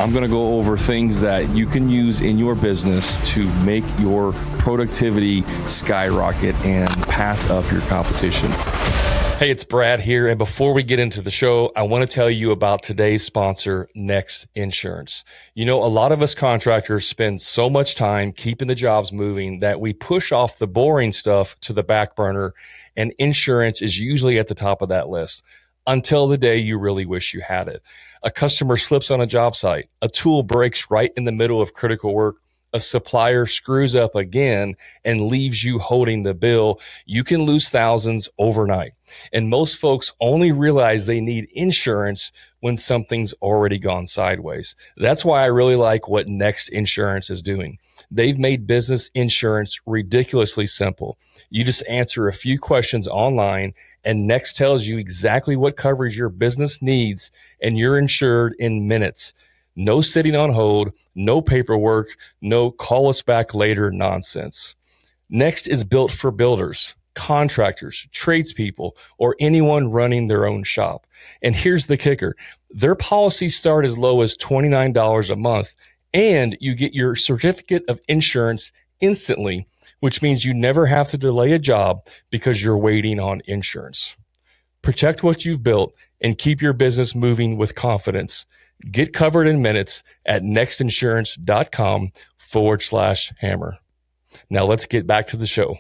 I'm going to go over things that you can use in your business to make your productivity skyrocket and pass up your competition. Hey, it's Brad here. And before we get into the show, I want to tell you about today's sponsor, Next Insurance. You know, a lot of us contractors spend so much time keeping the jobs moving that we push off the boring stuff to the back burner, and insurance is usually at the top of that list until the day you really wish you had it. A customer slips on a job site, a tool breaks right in the middle of critical work, a supplier screws up again and leaves you holding the bill. You can lose thousands overnight. And most folks only realize they need insurance when something's already gone sideways. That's why I really like what Next Insurance is doing. They've made business insurance ridiculously simple. You just answer a few questions online, and Next tells you exactly what coverage your business needs, and you're insured in minutes. No sitting on hold, no paperwork, no call us back later nonsense. Next is built for builders, contractors, tradespeople, or anyone running their own shop. And here's the kicker. Their policies start as low as $29 a month, and you get your certificate of insurance instantly, which means you never have to delay a job because you're waiting on insurance. Protect what you've built and keep your business moving with confidence. Get covered in minutes at nextinsurance.com/hammer. Now let's get back to the show.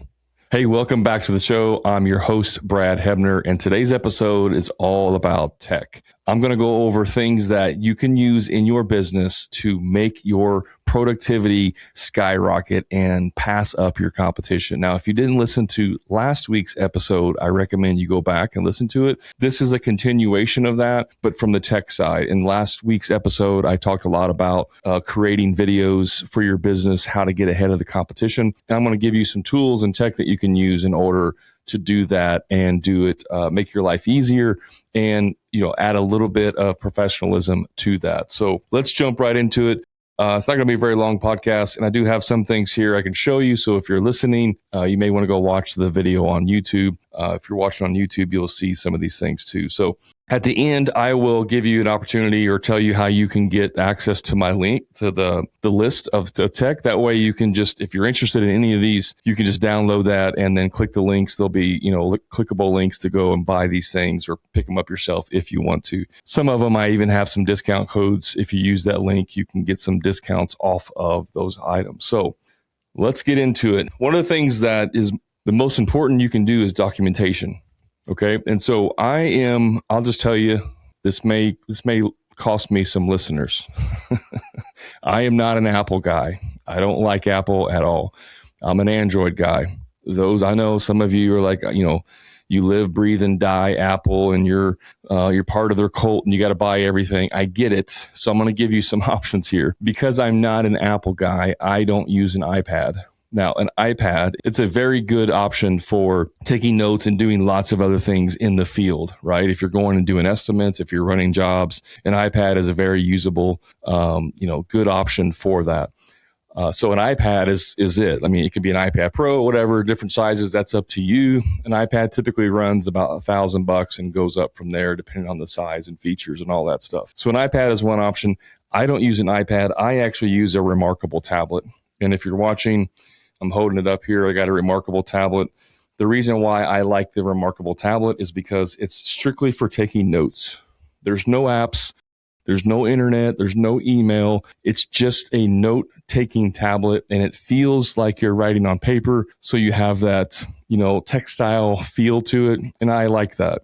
Hey, welcome back to the show. I'm your host, Brad Hebner, and today's episode is all about tech. I'm going to go over things that you can use in your business to make your productivity skyrocket and pass up your competition. Now, if you didn't listen to last week's episode, I recommend you go back and listen to it. This is a continuation of that, but from the tech side. In last week's episode, I talked a lot about creating videos for your business, how to get ahead of the competition. And I'm going to give you some tools and tech that you can use in order to do that and do it, make your life easier and, add a little bit of professionalism to that. So let's jump right into it. It's not going to be a very long podcast, and I do have some things here I can show you. So if you're listening, you may want to go watch the video on YouTube. If you're watching on YouTube, you'll see some of these things too. So at the end, I will give you an opportunity or tell you how you can get access to my link to the list of tech. That way you can just, if you're interested in any of these, you can just download that and then click the links. There'll be, clickable links to go and buy these things or pick them up yourself if you want to. Some of them, I even have some discount codes. If you use that link, you can get some discounts off of those items. So let's get into it. One of the things that is the most important you can do is documentation. Okay. And so I'll just tell you, this may cost me some listeners. I am not an Apple guy. I don't like Apple at all. I'm an Android guy. I know some of you are like, you live, breathe, and die Apple, and you're part of their cult and you got to buy everything. I get it. So I'm going to give you some options here. Because I'm not an Apple guy, I don't use an iPad. Now, an iPad, it's a very good option for taking notes and doing lots of other things in the field, right? If you're going and doing estimates, if you're running jobs, an iPad is a very usable, good option for that. So an iPad is it. I mean, it could be an iPad Pro, whatever, different sizes. That's up to you. An iPad typically runs about $1,000 and goes up from there, depending on the size and features and all that stuff. So an iPad is one option. I don't use an iPad. I actually use a Remarkable tablet. And if you're watching, I'm holding it up here. I got a Remarkable tablet. The reason why I like the Remarkable tablet is because it's strictly for taking notes. There's no apps. There's no internet. There's no email. It's just a note-taking tablet, and it feels like you're writing on paper. So you have that, textile feel to it, and I like that.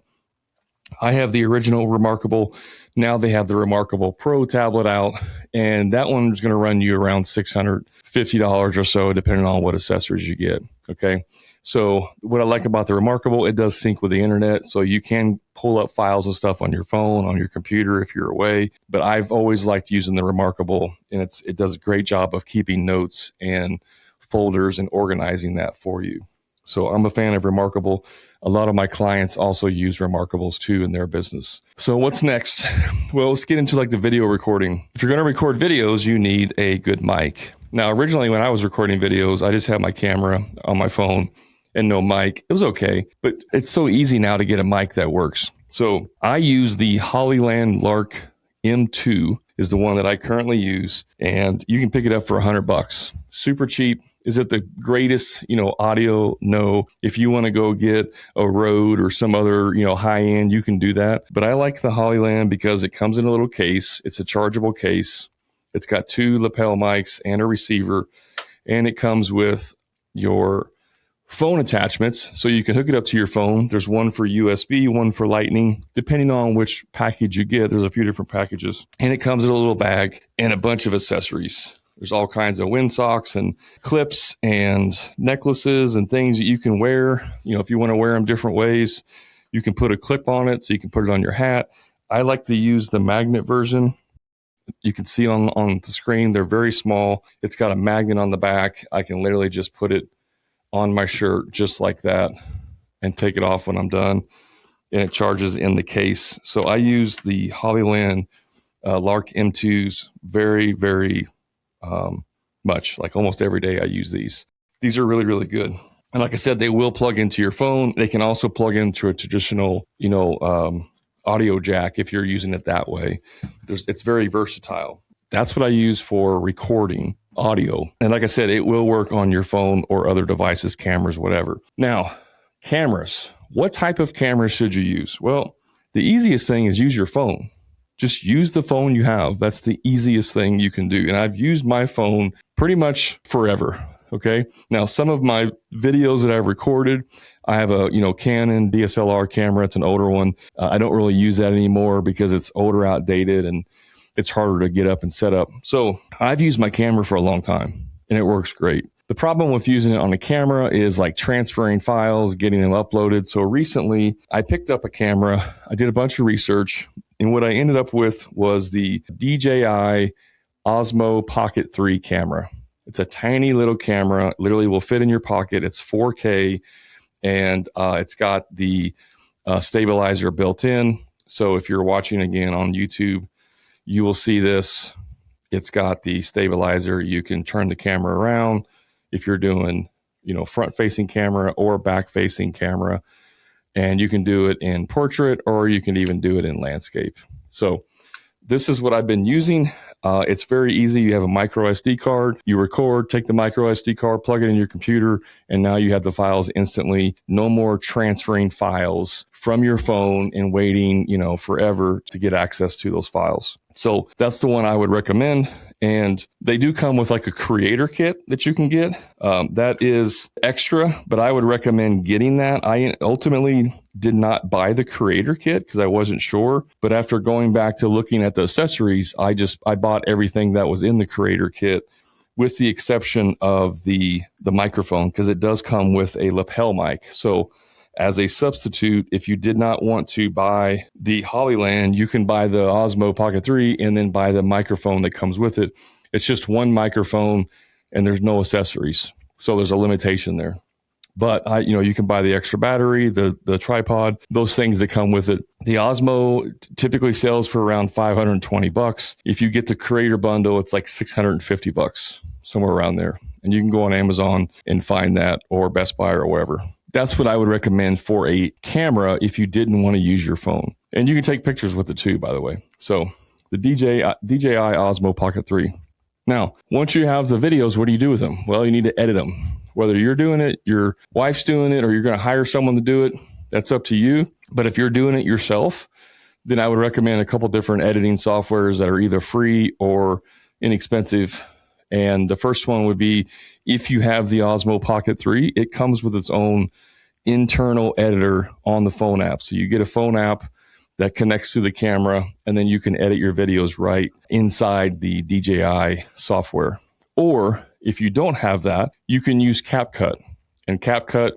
I have the original Remarkable. Now they have the Remarkable Pro tablet out, and that one is going to run you around $650 or so, depending on what accessories you get. Okay. So what I like about the Remarkable, it does sync with the internet. So you can pull up files and stuff on your phone, on your computer if you're away. But I've always liked using the Remarkable, and it does a great job of keeping notes and folders and organizing that for you. So I'm a fan of Remarkable. A lot of my clients also use Remarkables too in their business. So what's next? Well, let's get into the video recording. If you're going to record videos, you need a good mic. Now, originally when I was recording videos, I just had my camera on my phone and no mic. It was okay, but it's so easy now to get a mic that works. So I use the Hollyland Lark M2. is the one that I currently use, and you can pick it up for $100. Super cheap. Is it the greatest, audio? No. If you want to go get a Rode or some other, high end, you can do that. But I like the Hollyland because it comes in a little case. It's a chargeable case. It's got 2 lapel mics and a receiver, and it comes with your phone attachments, so you can hook it up to your phone. There's one for USB, one for Lightning. Depending on which package you get, there's a few different packages. And it comes in a little bag and a bunch of accessories. There's all kinds of windsocks and clips and necklaces and things that you can wear. If you want to wear them different ways, you can put a clip on it, so you can put it on your hat. I like to use the magnet version. You can see on the screen, they're very small. It's got a magnet on the back. I can literally just put it on my shirt just like that and take it off when I'm done, and it charges in the case. So I use the Hollyland Lark M2s very, very much. Like almost every day I use these. These are really, really good. And like I said, they will plug into your phone. They can also plug into a traditional, audio jack if you're using it that way. It's very versatile. That's what I use for recording audio. And like I said, it will work on your phone or other devices, cameras, whatever. Now, cameras. What type of camera should you use? Well, the easiest thing is use your phone. Just use the phone you have. That's the easiest thing you can do. And I've used my phone pretty much forever. Okay. Now, some of my videos that I've recorded, I have a, Canon DSLR camera. It's an older one. I don't really use that anymore because it's older, outdated, and it's harder to get up and set up. So I've used my camera for a long time and it works great. The problem with using it on a camera is like transferring files, getting them uploaded. So recently I picked up a camera. I did a bunch of research, and what I ended up with was the DJI Osmo Pocket 3 camera. It's a tiny little camera, literally will fit in your pocket. It's 4K, and it's got the stabilizer built in. So if you're watching again on YouTube, you will see this. It's got the stabilizer. You can turn the camera around if you're doing, front facing camera or back facing camera. And you can do it in portrait, or you can even do it in landscape. So this is what I've been using. It's very easy. You have a micro SD card, you record, take the micro SD card, plug it in your computer, and now you have the files instantly. No more transferring files from your phone and waiting, forever to get access to those files. So that's the one I would recommend. And they do come with like a creator kit that you can get. That is extra, but I would recommend getting that. I ultimately did not buy the creator kit because I wasn't sure. But after going back to looking at the accessories, I bought everything that was in the creator kit, with the exception of the microphone, because it does come with a lapel mic. So as a substitute, if you did not want to buy the Hollyland, you can buy the Osmo Pocket 3 and then buy the microphone that comes with it. It's just one microphone and there's no accessories. So there's a limitation there. But you can buy the extra battery, the tripod, those things that come with it. The Osmo typically sells for around $520. If you get the creator bundle, it's like $650, somewhere around there. And you can go on Amazon and find that, or Best Buy or wherever. That's what I would recommend for a camera if you didn't want to use your phone. And you can take pictures with it too, by the way. So the DJI Osmo Pocket 3. Now, once you have the videos, what do you do with them? Well, you need to edit them. Whether you're doing it, your wife's doing it, or you're going to hire someone to do it, that's up to you. But if you're doing it yourself, then I would recommend a couple different editing softwares that are either free or inexpensive. And the first one would be, if you have the Osmo Pocket 3, it comes with its own internal editor on the phone app. So you get a phone app that connects to the camera, and then you can edit your videos right inside the DJI software. Or if you don't have that, you can use CapCut. And CapCut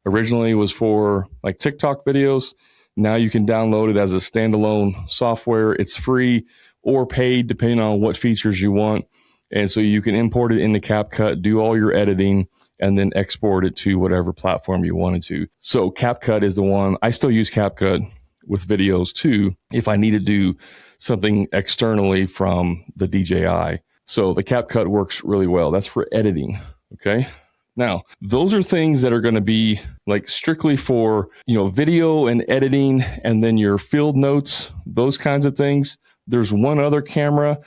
originally was for like TikTok videos. Now you can download it as a standalone software. It's free or paid, depending on what features you want. And so you can import it into CapCut, do all your editing, and then export it to whatever platform you wanted to. So CapCut is the one. I still use CapCut with videos too, if I need to do something externally from the DJI. So the CapCut works really well. That's for editing. Okay. Now, those are things that are going to be like strictly for, video and editing, and then your field notes, those kinds of things. There's one other camera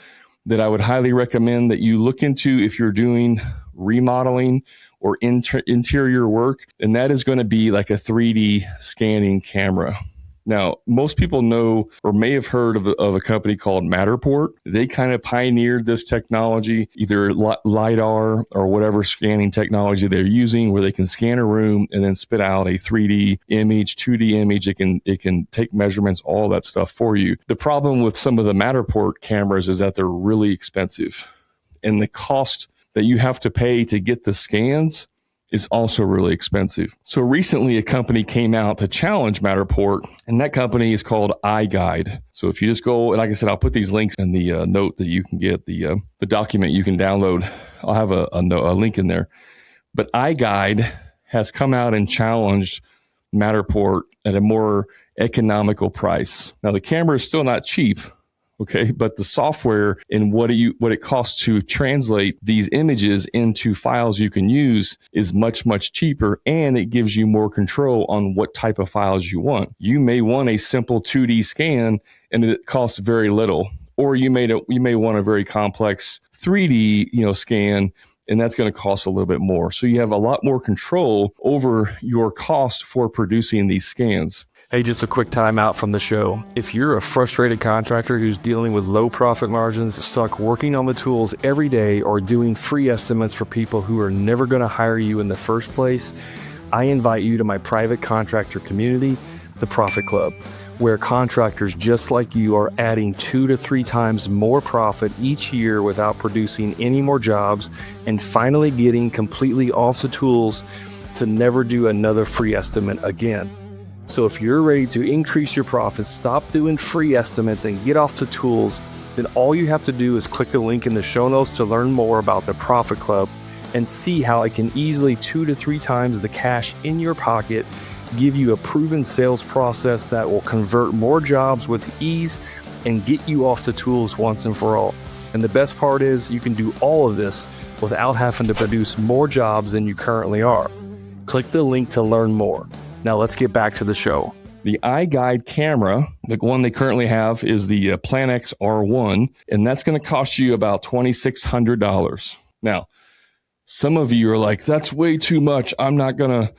that I would highly recommend that you look into if you're doing remodeling or interior work, and that is going to be like a 3D scanning camera. Now, most people know or may have heard of a company called Matterport. They kind of pioneered this technology, either LiDAR or whatever scanning technology they're using, where they can scan a room and then spit out a 3D image, 2D image. It can take measurements, all that stuff for you. The problem with some of the Matterport cameras is that they're really expensive, and the cost that you have to pay to get the scans is also really expensive. So recently a company came out to challenge Matterport, and that company is called iGuide. So if you just go, and like I said, I'll put these links in the note that you can get, the document you can download. I'll have a link in there. But iGuide has come out and challenged Matterport at a more economical price. Now the camera is still not cheap, okay, but the software and what it costs to translate these images into files you can use is much, much cheaper, and it gives you more control on what type of files you want. You may want a simple 2D scan and it costs very little, or you may want a very complex 3D scan, and that's going to cost a little bit more. So you have a lot more control over your cost for producing these scans. Hey, just a quick time out from the show. If you're a frustrated contractor who's dealing with low profit margins, stuck working on the tools every day, or doing free estimates for people who are never going to hire you in the first place, I invite you to my private contractor community, the Profit Club, where contractors just like you are adding 2 to 3 times more profit each year without producing any more jobs, and finally getting completely off the tools to never do another free estimate again. So if you're ready to increase your profits, stop doing free estimates, and get off the tools, then all you have to do is click the link in the show notes to learn more about the Profit Club and see how it can easily 2 to 3 times the cash in your pocket, give you a proven sales process that will convert more jobs with ease and get you off the tools once and for all. And the best part is you can do all of this without having to produce more jobs than you currently are. Click the link to learn more. Now let's get back to the show. The iGuide camera, the one they currently have, is the Planex R1, and that's going to cost you about $2,600. Now, some of you are like, that's way too much. I'm not going to,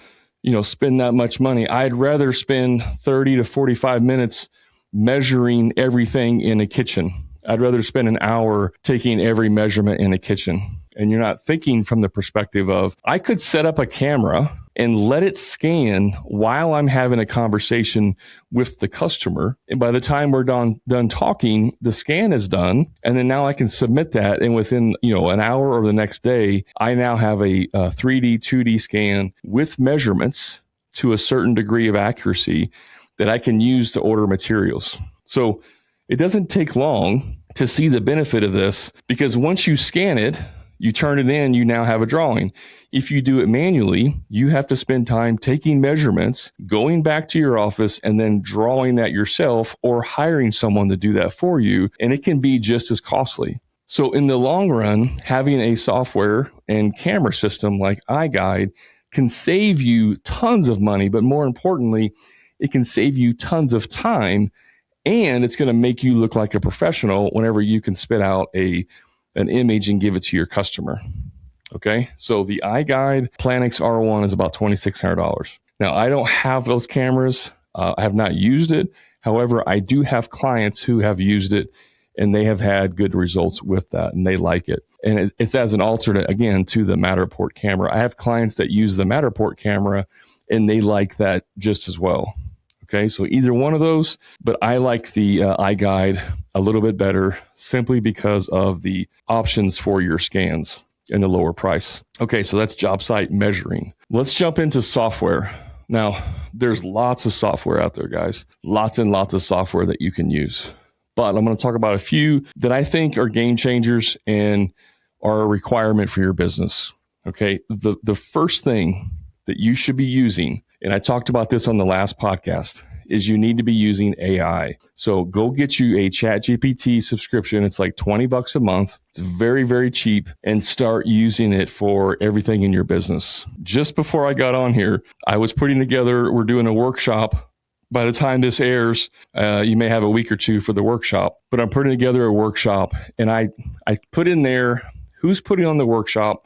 spend that much money. I'd rather spend 30 to 45 minutes measuring everything in a kitchen. I'd rather spend an hour taking every measurement in a kitchen. And you're not thinking from the perspective of, I could set up a camera and let it scan while I'm having a conversation with the customer. And by the time we're done talking, the scan is done. And then now I can submit that. And within, an hour or the next day, I now have a 3D, 2D scan with measurements to a certain degree of accuracy that I can use to order materials. So it doesn't take long to see the benefit of this, because once you scan it, you turn it in, you now have a drawing. If you do it manually, you have to spend time taking measurements, going back to your office, and then drawing that yourself or hiring someone to do that for you. And it can be just as costly. So in the long run, having a software and camera system like iGuide can save you tons of money, but more importantly, it can save you tons of time, and it's going to make you look like a professional whenever you can spit out an image and give it to your customer. Okay, so the iGuide Planex R1 is about $2,600. Now, I don't have those cameras. I have not used it. However, I do have clients who have used it, and they have had good results with that, and they like it. And it's as an alternate, again, to the Matterport camera. I have clients that use the Matterport camera, and they like that just as well. Okay, so either one of those, but I like the iGuide a little bit better simply because of the options for your scans and the lower price. Okay, so that's job site measuring. Let's jump into software. Now, there's lots of software out there, guys. Lots and lots of software that you can use. But I'm going to talk about a few that I think are game changers and are a requirement for your business. Okay, the first thing that you should be using, and I talked about this on the last podcast, is you need to be using AI. So go get you a ChatGPT subscription. It's like $20 a month. It's very, very cheap, and start using it for everything in your business. Just before I got on here, I was putting together, we're doing a workshop By the time this airs, you may have a week or two for the workshop, but I'm putting together a workshop, and I put in there who's putting on the workshop,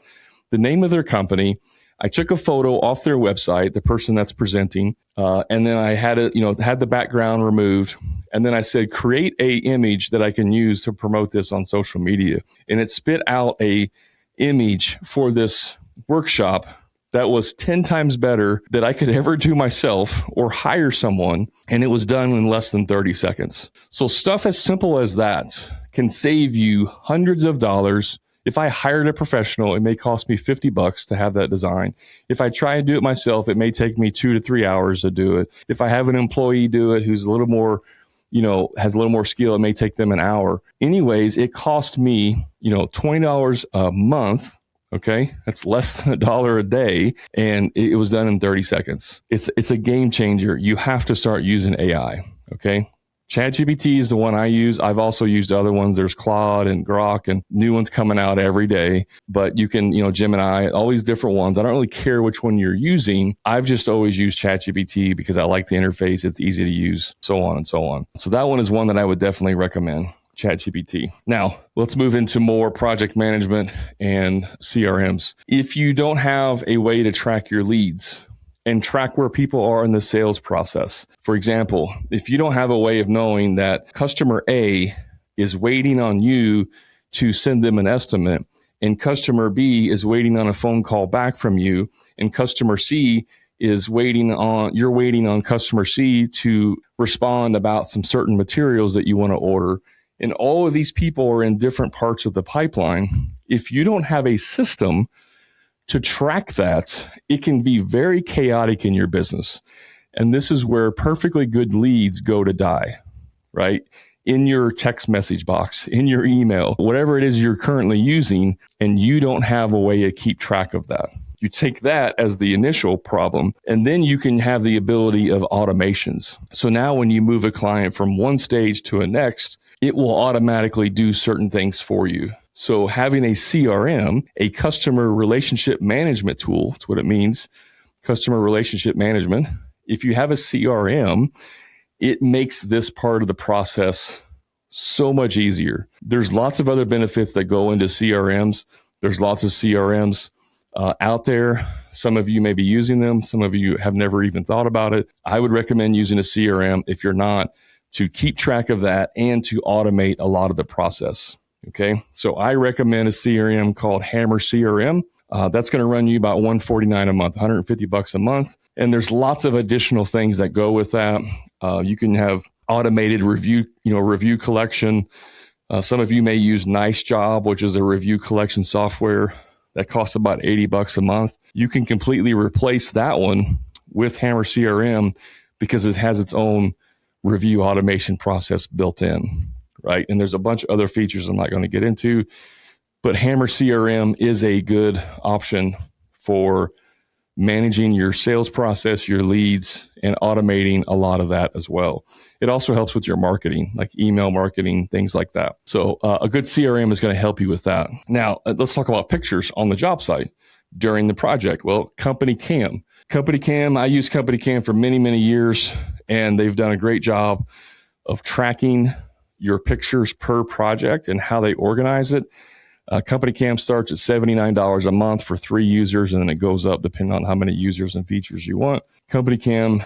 the name of their company. I took a photo off their website, the person that's presenting, and then I had it, had the background removed. And then I said, create a image that I can use to promote this on social media. And it spit out a image for this workshop that was 10 times better that I could ever do myself or hire someone. And it was done in less than 30 seconds. So stuff as simple as that can save you hundreds of dollars. If I hired a professional, it may cost me $50 to have that design. If I try and do it myself, it may take me 2 to 3 hours to do it. If I have an employee do it who's a little more, has a little more skill, it may take them an hour. Anyways, it cost me, $20 a month. Okay. That's less than $1 a day. And it was done in 30 seconds. It's a game changer. You have to start using AI. Okay. ChatGPT is the one I use. I've also used other ones. There's Claude and Grok and new ones coming out every day. But you can, Gemini, all these different ones. I don't really care which one you're using. I've just always used ChatGPT because I like the interface. It's easy to use, so on and so on. So that one is one that I would definitely recommend. ChatGPT. Now, let's move into more project management and CRMs. If you don't have a way to track your leads and track where people are in the sales process, for example, if you don't have a way of knowing that customer A is waiting on you to send them an estimate, and customer B is waiting on a phone call back from you, and customer C is you're waiting on customer C to respond about some certain materials that you want to order. And all of these people are in different parts of the pipeline. If you don't have a system to track that, it can be very chaotic in your business. And this is where perfectly good leads go to die, right? In your text message box, in your email, whatever it is you're currently using, and you don't have a way to keep track of that. You take that as the initial problem, and then you can have the ability of automations. So now when you move a client from one stage to a next, it will automatically do certain things for you. So having a CRM, a customer relationship management tool, that's what it means, customer relationship management. If you have a CRM, it makes this part of the process so much easier. There's lots of other benefits that go into CRMs. There's lots of CRMs out there. Some of you may be using them. Some of you have never even thought about it. I would recommend using a CRM if you're not, to keep track of that and to automate a lot of the process. Okay. So I recommend a CRM called Hammer CRM. That's going to run you about $149 a month, $150 a month. And there's lots of additional things that go with that. You can have automated review collection. Some of you may use Nice Job, which is a review collection software that costs about $80 a month. You can completely replace that one with Hammer CRM because it has its own review automation process built in, right? And there's a bunch of other features I'm not going to get into, but Hammer CRM is a good option for managing your sales process, your leads, and automating a lot of that as well. It also helps with your marketing, like email marketing, things like that. So a good CRM is going to help you with that. Now, let's talk about pictures on the job site during the project. Well, Company Cam. I use Company Cam for many, many years, and they've done a great job of tracking your pictures per project and how they organize it. Company Cam starts at $79 a month for 3 users, and then it goes up depending on how many users and features you want. Company Cam,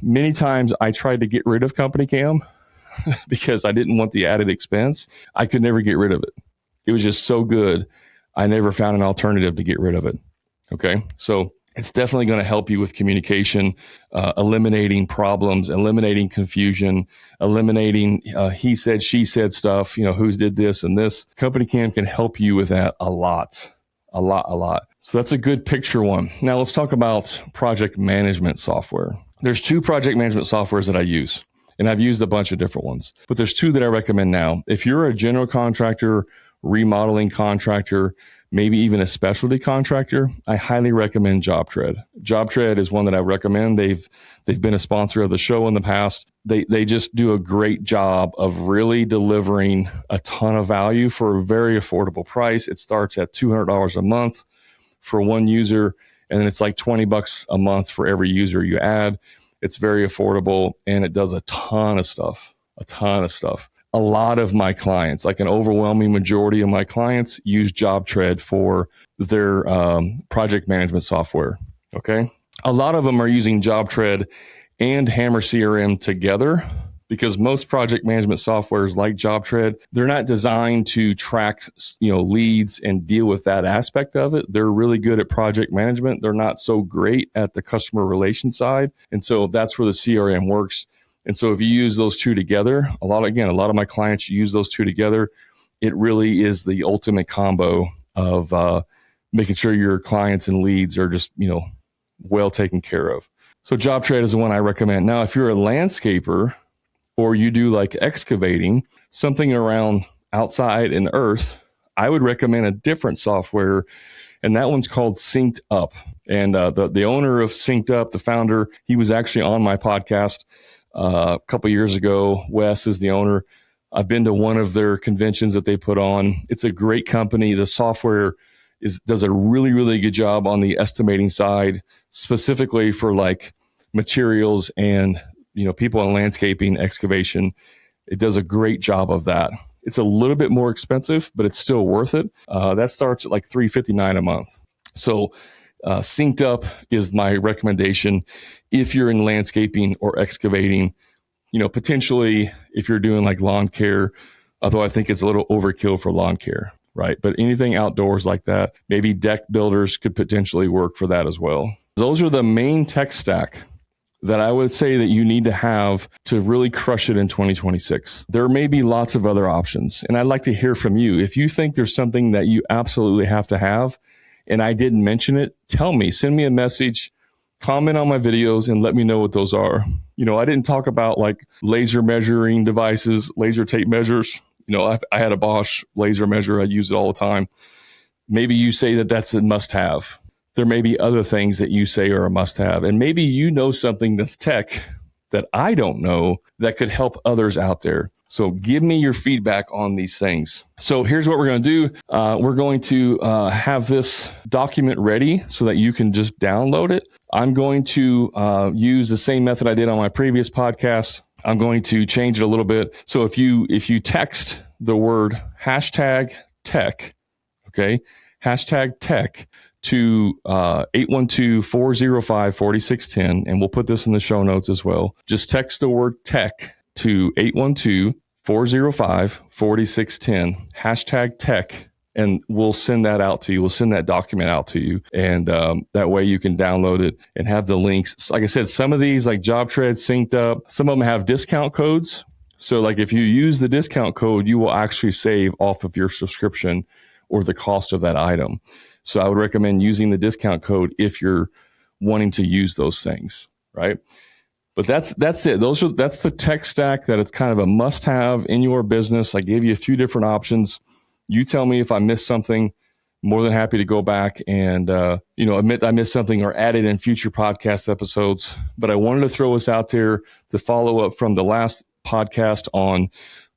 many times I tried to get rid of Company Cam because I didn't want the added expense. I could never get rid of it. It was just so good. I never found an alternative to get rid of it. Okay. So it's definitely going to help you with communication, eliminating problems, eliminating confusion, eliminating he said, she said stuff, who's did this and this. Company Cam can help you with that a lot. So that's a good picture one. Now let's talk about project management software. There's 2 project management softwares that I use, and I've used a bunch of different ones, but there's 2 that I recommend now. If you're a general contractor, remodeling contractor, maybe even a specialty contractor, I highly recommend JobTread. JobTread is one that I recommend. They've been a sponsor of the show in the past. They just do a great job of really delivering a ton of value for a very affordable price. It starts at $200 a month for one user, and then it's like $20 a month for every user you add. It's very affordable, and it does a ton of stuff. A lot of my clients, like an overwhelming majority of my clients, use JobTread for their project management software. Okay. A lot of them are using JobTread and Hammer CRM together, because most project management softwares like JobTread, they're not designed to track, leads and deal with that aspect of it. They're really good at project management. They're not so great at the customer relation side. And so that's where the CRM works. And so if you use those two together, a lot of my clients use those two together. It really is the ultimate combo of making sure your clients and leads are just, well taken care of. So JobTread is the one I recommend. Now, if you're a landscaper, or you do like excavating, something around outside and earth, I would recommend a different software, and that one's called Synced Up. And the owner of Synced Up, the founder, he was actually on my podcast a couple of years ago. Wes is the owner. I've been to one of their conventions that they put on. It's a great company. The software does a really, really good job on the estimating side, specifically for like materials and people in landscaping, excavation. It does a great job of that. It's a little bit more expensive, but it's still worth it. That starts at like $359 a month. So Synced Up is my recommendation if you're in landscaping or excavating. Potentially if you're doing like lawn care, although I think it's a little overkill for lawn care, right? But anything outdoors like that, maybe deck builders could potentially work for that as well. Those are the main tech stack that I would say that you need to have to really crush it in 2026. There may be lots of other options, and I'd like to hear from you. If you think there's something that you absolutely have to have, and I didn't mention it, tell me, send me a message, comment on my videos, and let me know what those are. I didn't talk about like laser measuring devices, laser tape measures. I had a Bosch laser measure. I use it all the time. Maybe you say that that's a must-have. There may be other things that you say are a must-have, and maybe you know something that's tech that I don't know that could help others out there. So give me your feedback on these things. So here's what we're going to do. We're going to have this document ready so that you can just download it. I'm going to use the same method I did on my previous podcast. I'm going to change it a little bit. So if you text the word #tech, okay, #tech, to 812-405-4610, and we'll put this in the show notes as well. Just text the word tech to 812-405-4610, #tech, and we'll send that out to you. We'll send that document out to you, and that way you can download it and have the links. Like I said, some of these, like JobTread, Synced Up, some of them have discount codes. So like if you use the discount code, you will actually save off of your subscription or the cost of that item. So I would recommend using the discount code if you're wanting to use those things, right? But that's it. That's the tech stack that it's kind of a must-have in your business. I gave you a few different options. You tell me if I missed something. More than happy to go back and admit I missed something or add it in future podcast episodes. But I wanted to throw this out there to follow up from the last podcast on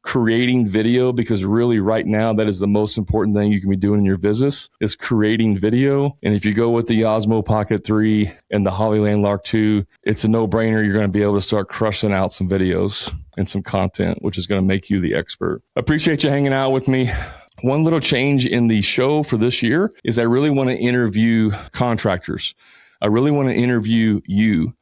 creating video, because really right now that is the most important thing you can be doing in your business is creating video. And if you go with the Osmo Pocket 3 and the Hollyland Lark 2, it's a no-brainer. You're going to be able to start crushing out some videos and some content, which is going to make you the expert. Appreciate you hanging out with me. One little change in the show for this year is I really want to interview contractors. I really want to interview you.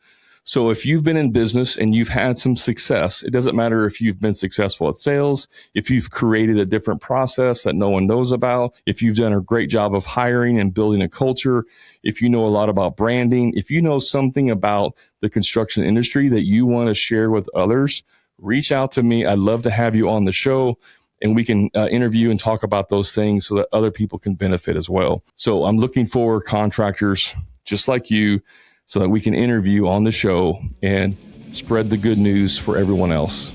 So if you've been in business and you've had some success, it doesn't matter if you've been successful at sales, if you've created a different process that no one knows about, if you've done a great job of hiring and building a culture, if you know a lot about branding, if you know something about the construction industry that you want to share with others, reach out to me. I'd love to have you on the show, and we can interview and talk about those things so that other people can benefit as well. So I'm looking for contractors just like you, so that we can interview on the show and spread the good news for everyone else.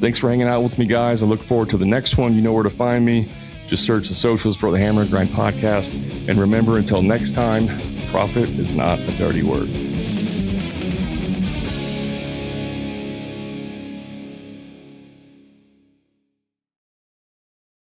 Thanks for hanging out with me, guys. I look forward to the next one. You know where to find me. Just search the socials for the Hammer and Grind Podcast. And remember, until next time, profit is not a dirty word.